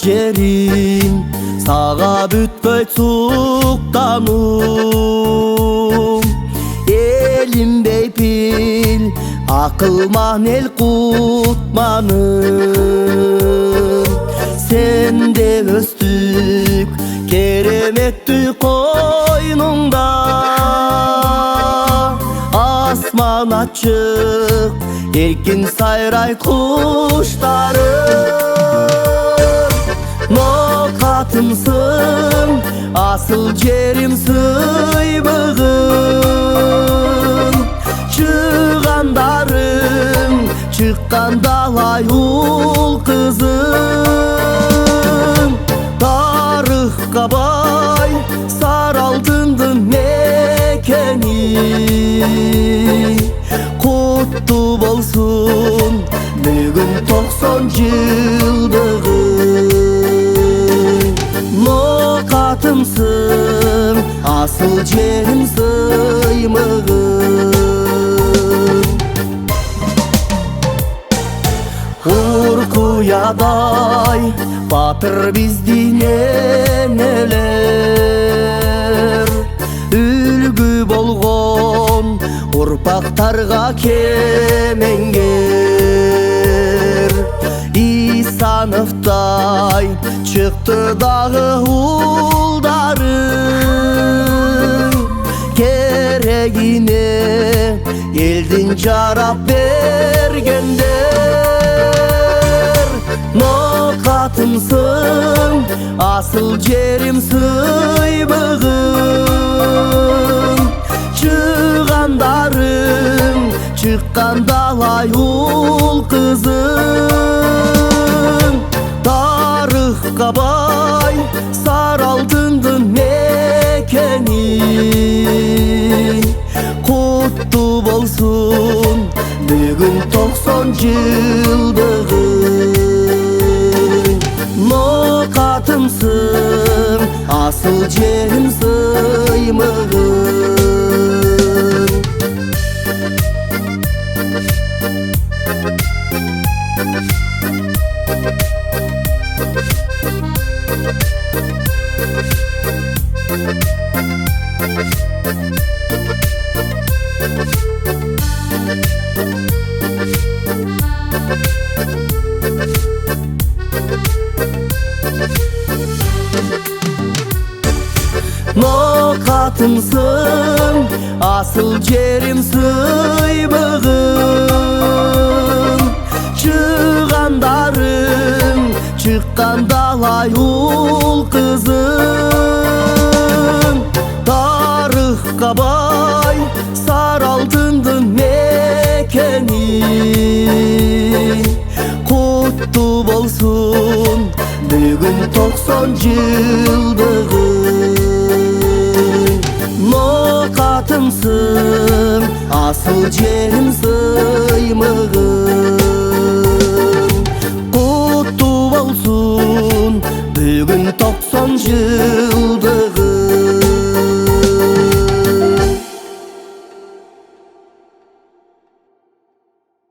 жерим, сага бүтпөйт суктануу. Элим бейпил, акылман эл кутманым. Сенде өстүк, кереметтүү койнуңда. Асман ачык, эркин сайрайт куштарым. Нокатымсың, асыл жерим сыйбыгым. Чыгандарым, чыккан далай ул кызым. Тарыхка бай, сары алтындын мекени. Куттуу болсун бүгүн 90 жылдыгың. Нокатымсың, асыл жерим сыймыгым. Уркуядай батыр биздин энелер, үлгү болгон урпактарга кемеңгер. Исановдай чыкты дагы улдарың, керегине элдин жарап бергендер. Нокатымсың, асыл жерим сыйбыгым. Чыгандарым, чыккан далай ул кызым. Тарыхка бай, сары алтындын мекени. Куттуу болсун бүгүн 90 жылдыгың. Нокатымсың, асыл жерим сыймыгым. Нокатымсың, асыл жерим сыйбыгым. Чыгандарым, чыккан далай ул кызым. Тарыхка бай, сары алтындын мекени. Куттуу болсун бүгүн 90 жылдыгың. Нокатымсың, асыл жерим сыймыгым. Куттуу болсун бүгүн 90 жыл.